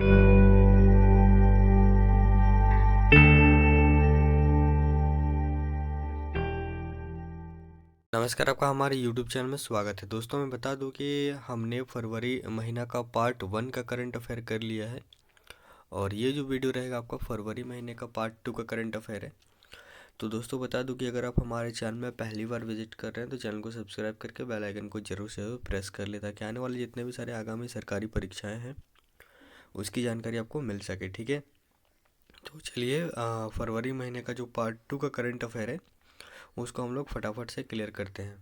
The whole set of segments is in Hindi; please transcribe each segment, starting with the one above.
नमस्कार, आपका हमारे YouTube चैनल में स्वागत है। दोस्तों, मैं बता दूं कि हमने फरवरी महीना का पार्ट 1 का करंट अफेयर कर लिया है और ये जो वीडियो रहेगा आपका फरवरी महीने का पार्ट 2 का करंट अफेयर है। तो दोस्तों, बता दूं कि अगर आप हमारे चैनल में पहली बार विजिट कर रहे हैं तो चैनल को सब्सक्राइब करके बेल आइकन को जरूर से प्रेस कर ले, ताकि आने वाले जितने भी सारे आगामी सरकारी परीक्षाएँ हैं उसकी जानकारी आपको मिल सके। ठीक है, तो चलिए फरवरी महीने का जो पार्ट 2 का करंट अफेयर है उसको हम लोग फटाफट से क्लियर करते हैं।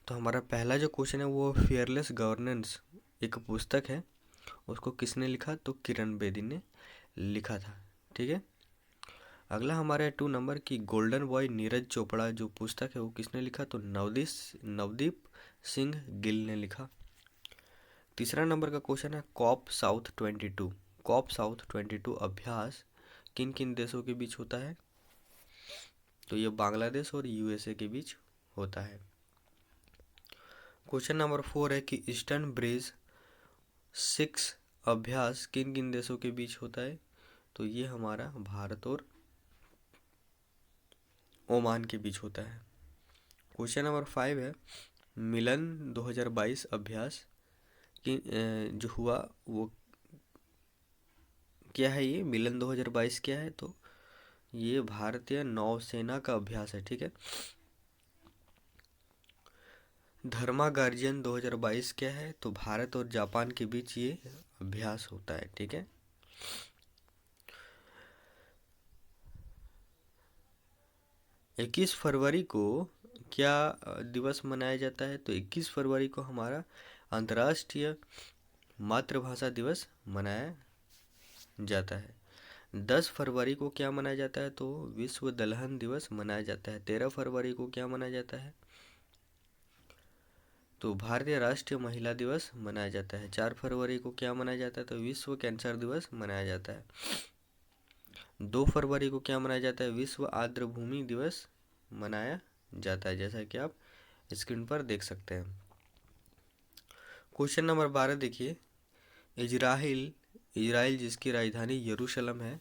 तो हमारा पहला जो क्वेश्चन है वो फियरलेस गवर्नेंस एक पुस्तक है, उसको किसने लिखा? तो किरण बेदी ने लिखा था। ठीक है, अगला हमारे 2 नंबर की गोल्डन बॉय नीरज चोपड़ा जो पुस्तक है वो किसने लिखा? तो नवदीप सिंह गिल ने लिखा। तीसरा नंबर का क्वेश्चन है कॉप साउथ 22 अभ्यास किन किन देशों के बीच होता है? तो ये बांग्लादेश और यूएसए के बीच होता है। क्वेश्चन नंबर 4 है कि ईस्टर्न ब्रिज 6 अभ्यास किन किन देशों के बीच होता है? तो ये हमारा भारत और ओमान के बीच होता है। क्वेश्चन नंबर 5 है मिलन 2022 अभ्यास कि जो हुआ वो क्या है? ये मिलन 2022 क्या है? तो ये भारतीय नौसेना का अभ्यास है। ठीक है, धर्मा गार्जियन 2022 क्या है? तो भारत और जापान के बीच ये अभ्यास होता है। ठीक है, 21 फरवरी को क्या दिवस मनाया जाता है? तो 21 फरवरी को हमारा अंतर्राष्ट्रीय मातृभाषा दिवस मनाया जाता है। 10 फरवरी को क्या मनाया जाता है? तो विश्व दलहन दिवस मनाया जाता है। 13 फरवरी को क्या मनाया जाता है? तो भारतीय राष्ट्रीय महिला दिवस मनाया जाता है। 4 फरवरी को क्या मनाया जाता है? तो विश्व कैंसर दिवस मनाया जाता है। 2 फरवरी को क्या मनाया जाता है? विश्व आर्द्र भूमि दिवस मनाया जाता है, जैसा कि आप स्क्रीन पर देख सकते हैं। क्वेश्चन नंबर 12 देखिए, इजराइल जिसकी राजधानी यरूशलेम है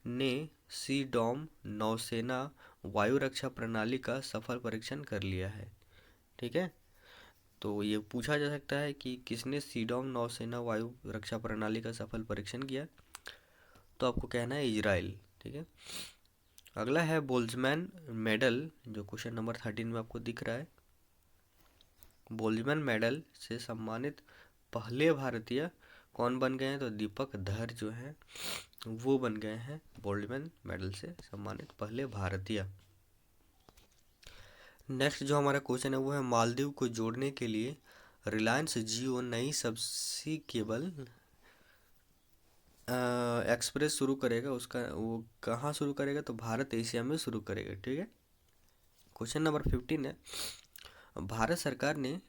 ने सी डॉम नौसेना वायु रक्षा प्रणाली का सफल परीक्षण कर लिया है। ठीक है, तो ये पूछा जा सकता है कि किसने सी डॉम नौसेना वायु रक्षा प्रणाली का सफल परीक्षण किया? तो आपको कहना है इजराइल। ठीक है, अगला है बोल्ट्जमैन मेडल जो क्वेश्चन नंबर 13 में आपको दिख रहा है। बोल्ट्जमैन मेडल से सम्मानित पहले भारतीय कौन बन गए हैं? तो दीपक धर जो हैं वो बन गए हैं बोल्ट्जमैन मेडल से सम्मानित पहले भारतीय। नेक्स्ट जो हमारा क्वेश्चन है वो है मालदीव को जोड़ने के लिए रिलायंस जियो नई सबसी केबल एक्सप्रेस शुरू करेगा। उसका वो कहाँ शुरू करेगा? तो भारत एशिया में शुरू करेगा। ठीक है, क्वेश्चन नंबर 15 है भारत सरकार ने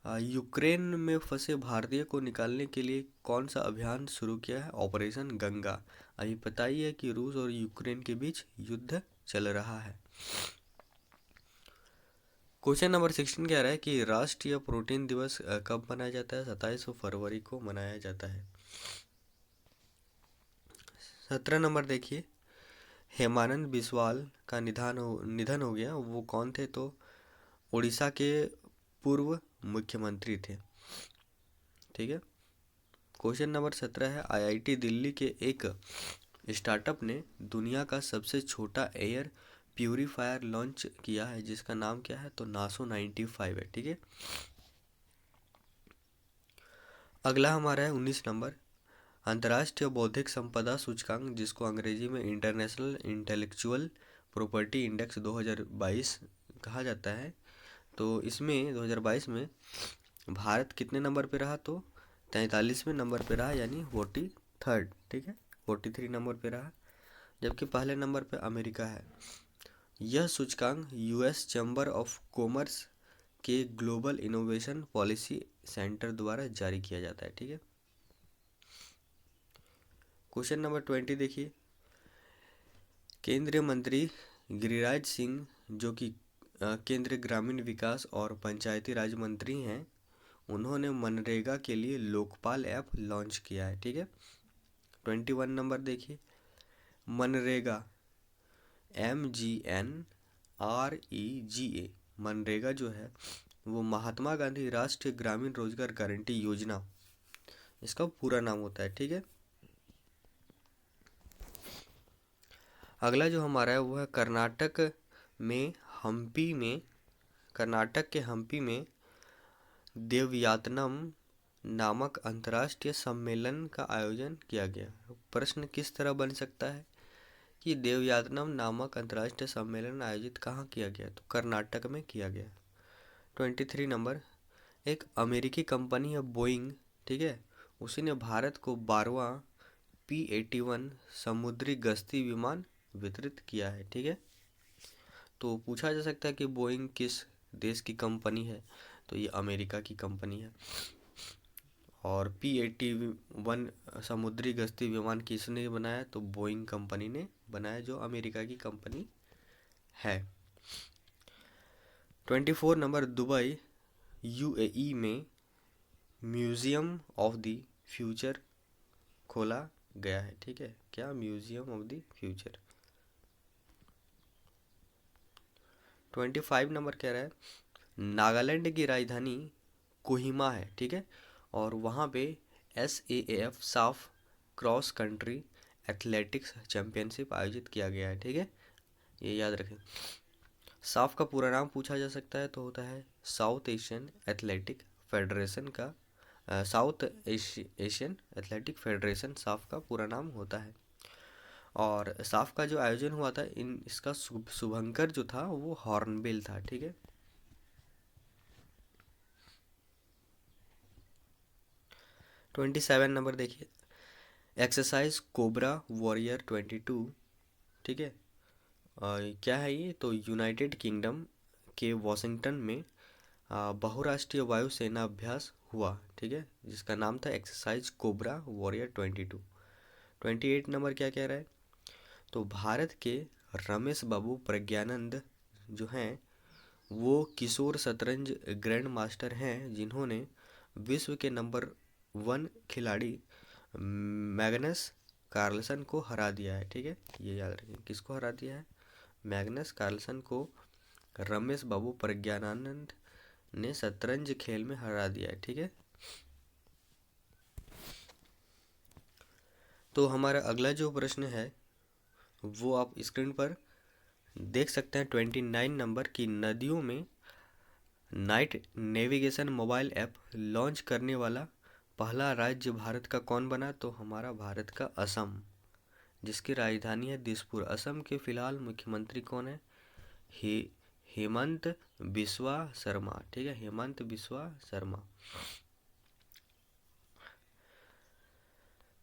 यूक्रेन में फंसे भारतीय को निकालने के लिए कौन सा अभियान शुरू किया है? ऑपरेशन गंगा। अभी पता ही है कि रूस और यूक्रेन के बीच युद्ध चल रहा है। क्वेश्चन नंबर 16 कह रहा है कि राष्ट्रीय प्रोटीन दिवस कब मनाया जाता है? 27 फरवरी को मनाया जाता है। 17 नंबर देखिए, हेमानंद बिस्वाल का निधन हो गया। वो कौन थे? तो उड़ीसा के पूर्व मुख्यमंत्री थे। ठीक है, क्वेश्चन नंबर 17 है आईआईटी दिल्ली के एक स्टार्टअप ने दुनिया का सबसे छोटा एयर प्यूरीफायर लॉन्च किया है, जिसका नाम क्या है? तो नासो 95 है। ठीक है, अगला हमारा है 19 नंबर अंतर्राष्ट्रीय बौद्धिक संपदा सूचकांक, जिसको अंग्रेजी में इंटरनेशनल इंटेलेक्चुअल प्रॉपर्टी इंडेक्स 2022 कहा जाता है। तो इसमें 2022 में भारत कितने नंबर पे रहा? तो 43वें नंबर पे रहा, यानी 43rd। ठीक है, 43 नंबर पे रहा, जबकि पहले नंबर पे अमेरिका है। यह सूचकांक यूएस चैम्बर ऑफ कॉमर्स के ग्लोबल इनोवेशन पॉलिसी सेंटर द्वारा जारी किया जाता है। ठीक है, क्वेश्चन नंबर 20 देखिए, केंद्रीय मंत्री गिरिराज सिंह जो कि केंद्रीय ग्रामीण विकास और पंचायती राज मंत्री हैं, उन्होंने मनरेगा के लिए लोकपाल ऐप लॉन्च किया है। ठीक है, 21 नंबर देखिए, मनरेगा, MGNREGA, मनरेगा जो है वो महात्मा गांधी राष्ट्रीय ग्रामीण रोजगार गारंटी योजना, इसका पूरा नाम होता है। ठीक है, अगला जो हमारा है वो है में हम्पी में कर्नाटक के हम्पी में देवयातनम नामक अंतर्राष्ट्रीय सम्मेलन का आयोजन किया गया। प्रश्न किस तरह बन सकता है कि देवयातनम नामक अंतर्राष्ट्रीय सम्मेलन आयोजित कहाँ किया गया, तो कर्नाटक में किया गया। 23 नंबर, एक अमेरिकी कंपनी है बोइंग, ठीक है, उसी ने भारत को 12वां P-81 समुद्री गश्ती विमान वितरित किया है। ठीक है, तो पूछा जा सकता है कि बोइंग किस देश की कंपनी है, तो ये अमेरिका की कंपनी है। और P-81 समुद्री गश्ती विमान किसने बनाया, तो बोइंग कंपनी ने बनाया, जो अमेरिका की कंपनी है। 24 नंबर, दुबई UAE में म्यूजियम ऑफ द फ्यूचर खोला गया है। ठीक है, क्या, museum of the future. 25 number कह रहा है नागालैंड की राजधानी कोहिमा है। ठीक है, और वहाँ पे SAAF साफ क्रॉस कंट्री एथलेटिक्स चैंपियनशिप आयोजित किया गया है। ठीक है, ये याद रखें। साफ का पूरा नाम पूछा जा सकता है तो होता है साउथ एशियन एथलेटिक फेडरेशन का, साउथ एशियन एथलेटिक फेडरेशन साफ का पूरा नाम होता है। और साफ का जो आयोजन हुआ था इसका शुभंकर जो था वो हॉर्नबिल था। ठीक है, 27 नंबर देखिए, एक्सरसाइज कोबरा वॉरियर 22, ठीक है, क्या है ये, तो यूनाइटेड किंगडम के वॉशिंगटन में बहुराष्ट्रीय वायुसेना अभ्यास हुआ। ठीक है, जिसका नाम था एक्सरसाइज कोबरा वॉरियर 22। 28 नंबर क्या कह रहा है, तो भारत के रमेश बाबू प्रज्ञानंद जो हैं वो किशोर शतरंज ग्रैंड मास्टर हैं, जिन्होंने विश्व के नंबर 1 खिलाड़ी मैग्नस कार्लसन को हरा दिया है। ठीक है, ये याद रखें, किसको हरा दिया है, मैग्नस कार्लसन को रमेश बाबू प्रज्ञानंद ने शतरंज खेल में हरा दिया है। ठीक है, तो हमारा अगला जो प्रश्न है वो आप स्क्रीन पर देख सकते हैं। 29 नंबर की नदियों में night navigation mobile app launch करने वाला पहला राज्य भारत का कौन बना, तो हमारा भारत का असम, जिसकी राजधानी है दिसपुर। असम के फिलहाल मुख्यमंत्री कौन है, हेमंत बिस्वा शर्मा। ठीक है, हेमंत बिस्वा शर्मा।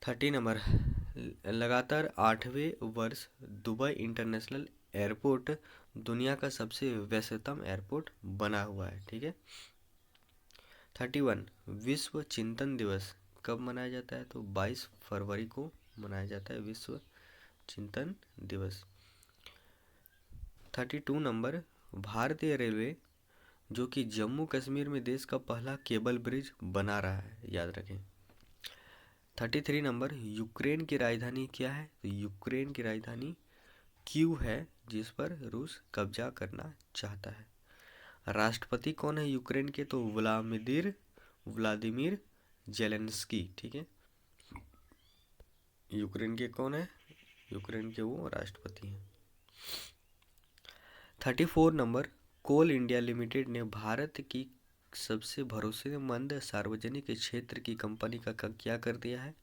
30 नंबर, लगातार 8वें वर्ष दुबई इंटरनेशनल एयरपोर्ट दुनिया का सबसे व्यस्ततम एयरपोर्ट बना हुआ है। ठीक है, 31, विश्व चिंतन दिवस कब मनाया जाता है, तो 22 फरवरी को मनाया जाता है विश्व चिंतन दिवस। 32 नंबर, भारतीय रेलवे जो कि जम्मू कश्मीर में देश का पहला केबल ब्रिज बना रहा है, याद रखें। 33 नंबर, यूक्रेन की राजधानी क्या है, तो यूक्रेन की राजधानी क्यू है, जिस पर रूस कब्जा करना चाहता है। राष्ट्रपति कौन है यूक्रेन के, तो व्लादिमीर जेलेंस्की। ठीक है, यूक्रेन के कौन है, यूक्रेन के वो राष्ट्रपति हैं। 34 नंबर, कोल इंडिया लिमिटेड ने भारत की सबसे भरोसेमंद सार्वजनिक क्षेत्र की कंपनी का क्या कर दिया है,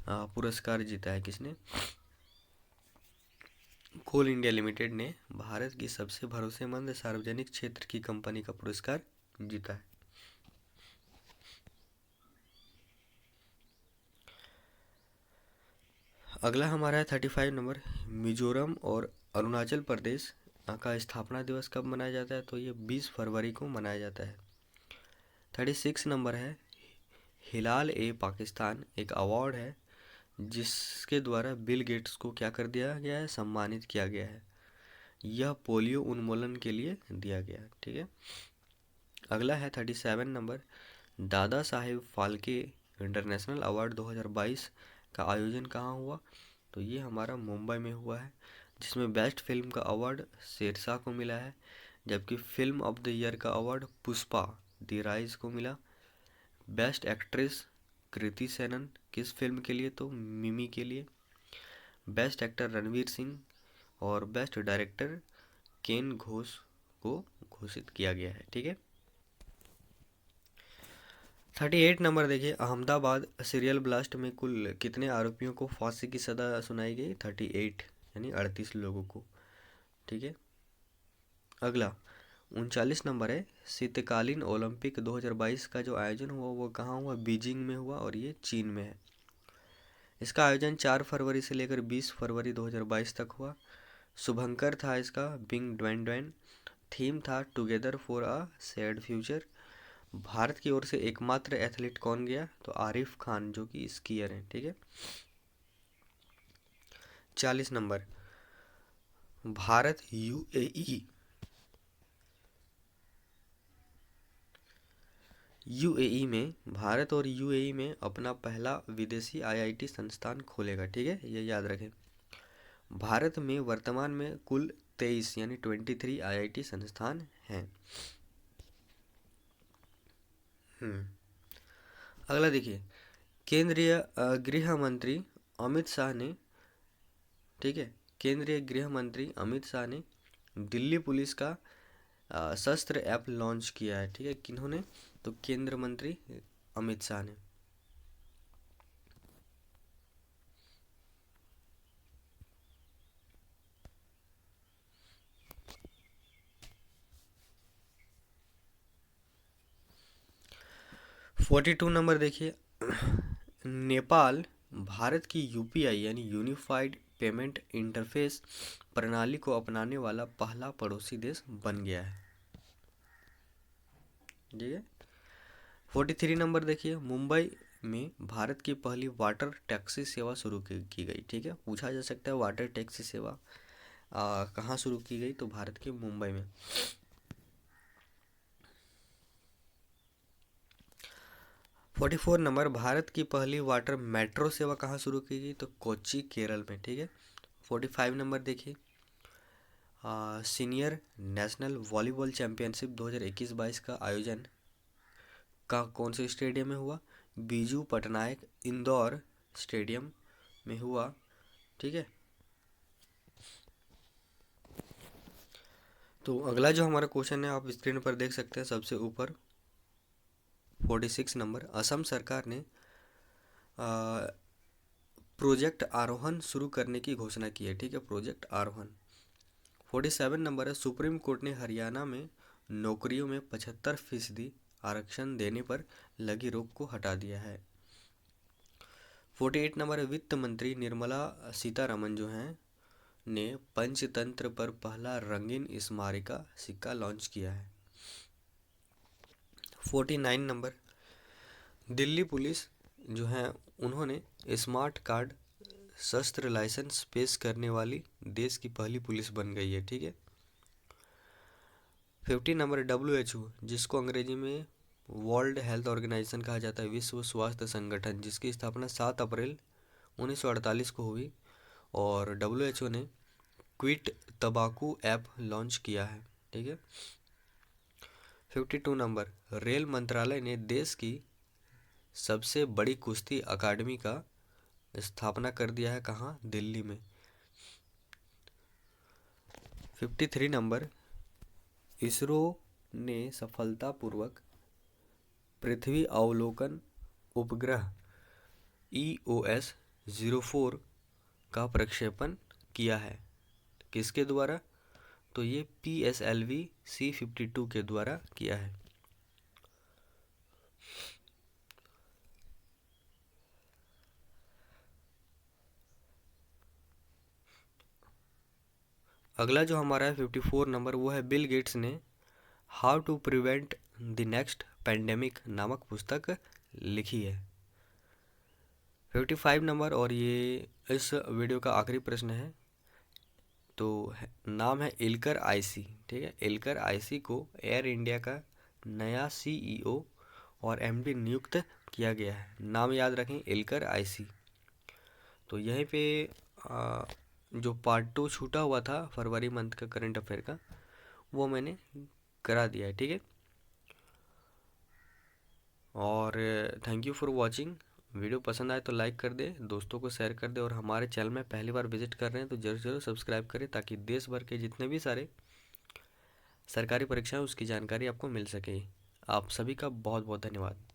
पुरस्कार जीता है। किसने, कोल इंडिया लिमिटेड ने भारत की सबसे भरोसेमंद सार्वजनिक क्षेत्र की कंपनी का पुरस्कार जीता है। अगला हमारा है 35 नंबर, मिजोरम और अरुणाचल प्रदेश का स्थापना दिवस कब मनाया जाता है, तो ये 20 फरवरी को मनाया जाता है। 36 नंबर है, हिलाल ए पाकिस्तान एक अवार्ड है जिसके द्वारा बिल गेट्स को क्या कर दिया गया है, सम्मानित किया गया है। यह पोलियो उन्मूलन के लिए दिया गया। ठीक है, अगला है 37 number, Dada Saheb Phalke international award 2022 का आयोजन कहाँ हुआ? तो ये हमारा मुंबई में हुआ है, जिसमें बेस्ट फिल्म का अवार्ड शेरशाह को मिला है, जबकि फिल्म ऑफ द ईयर का अवार्ड पुष्पा द राइज को मिला। बेस्ट एक्ट्रेस कृति सेनन, किस फिल्म के लिए? तो मिमी के लिए। बेस्ट एक्टर रणवीर सिंह, और बेस्ट डायरेक्टर केन घोष को घोषित किया गया है। ठीक है। 38 नंबर देखिए, अहमदाबाद सीरियल ब्लास्ट में कुल कितने आरोपियों को फांसी की सजा सुनाई गई? 38, यानी 38 लोगों को। ठीक है। अगला 39 नंबर है, शीतकालीन ओलंपिक 2022 का जो आयोजन हुआ वो कहाँ हुआ? बीजिंग में हुआ, और ये चीन में है। इसका आयोजन 4 फरवरी से लेकर 20 फरवरी 2022 तक हुआ। शुभंकर था इसका बिंग ड्वेन ड्वेन। थीम था together for a shared future. Bharat की ओर से एकमात्र एथलीट कौन गया? तो आरिफ खान, जो कि स्कीयर हैं। ठीक है। 40 नंबर, भारत यूएई में, भारत और यूएई में अपना पहला विदेशी आईआईटी संस्थान खोलेगा। ठीक है, ये याद रखें। भारत में वर्तमान में कुल 23 यानी 23 आईआईटी संस्थान हैं। अगला देखिए, केंद्रीय गृह मंत्री अमित शाह ने, ठीक है, केंद्रीय गृह मंत्री अमित शाह ने दिल्ली पुलिस का शस्त्र ऐप लॉन्च किया है। ठीक है, किन्होंने? तो केंद्र मंत्री अमित शाह ने। फोर्टी टू नंबर देखिए, नेपाल भारत की यूपीआई यानी यूनिफाइड पेमेंट इंटरफेस प्रणाली को अपनाने वाला पहला पड़ोसी देश बन गया है। ठीक है। 43 नंबर देखिए, मुंबई में भारत की पहली वाटर टैक्सी सेवा शुरू की गई। ठीक है, पूछा जा सकता है वाटर टैक्सी सेवा कहाँ शुरू की गई? तो भारत के मुंबई में। 44 नंबर, भारत की पहली वाटर मेट्रो सेवा कहाँ शुरू की गई? तो कोच्चि, केरल में। ठीक है। 45 नंबर देखिए, सीनियर नेशनल वॉलीबॉल चैंपियनशिप 2021-22 का आयोजन का कौन से स्टेडियम में हुआ? बीजू पटनायक इंदौर स्टेडियम में हुआ। ठीक है। तो अगला जो हमारा क्वेश्चन है आप स्क्रीन पर देख सकते हैं सबसे ऊपर, 46 नंबर, असम सरकार ने प्रोजेक्ट आरोहण शुरू करने की घोषणा की है। ठीक है, प्रोजेक्ट आरोहण। 47 नंबर है, सुप्रीम कोर्ट ने हरियाणा में नौकरियों में 75% आरक्षण देने पर लगी रोक को हटा दिया है। 48 नंबर है, वित्त मंत्री निर्मला सीतारमन जो हैं ने पंचतंत्र पर पहला रंगीन स्मारिका सिक्का लॉन्च किया है। 49 नंबर, दिल्ली पुलिस जो है उन्होंने स्मार्ट कार्ड शस्त्र लाइसेंस पेश करने वाली देश की पहली पुलिस बन गई है। ठीक है। 50 नंबर, WHO जिसको अंग्रेजी में वर्ल्ड हेल्थ ऑर्गेनाइजेशन कहा जाता है, विश्व स्वास्थ्य संगठन, जिसकी स्थापना 7 अप्रैल 1948 को हुई, और WHO ने क्विट तंबाकू ऐप लॉन्च किया है। ठीक है। 52 नंबर, रेल मंत्रालय ने देश की सबसे बड़ी कुश्ती अकादमी का स्थापना कर दिया है। कहाँ? दिल्ली में। 53 नंबर, इसरो ने सफलतापूर्वक पृथ्वी अवलोकन उपग्रह EOS-04 का प्रक्षेपण किया है। किसके द्वारा? तो ये PSLV C-52 के द्वारा किया है। अगला जो हमारा है 54 नंबर, वो है बिल गेट्स ने how to prevent the next pandemic नामक पुस्तक लिखी है। 55 नंबर, और ये इस वीडियो का आखिरी प्रश्न है। तो नाम है इल्कर आईसी। ठीक है, इल्कर आईसी को एयर इंडिया का नया CEO और MD नियुक्त किया गया है। नाम याद रखें, इल्कर आईसी। तो यहीं पे आ, जो पार्ट 2 छूटा हुआ था फरवरी मंथ का करंट अफेयर का, वो मैंने करा दिया है, ठीक है। और thank you for watching. Video पसंद आए तो लाइक कर दे, दोस्तों को शेयर कर दे, और हमारे चैनल में पहली बार विजिट कर रहे हैं तो जरूर जरूर सब्सक्राइब करें, ताकि देश भर के जितने भी सारे सरकारी परीक्षाएं उसकी जानकारी आपको मिल सके। आप सभी का बहुत बहुत धन्यवाद।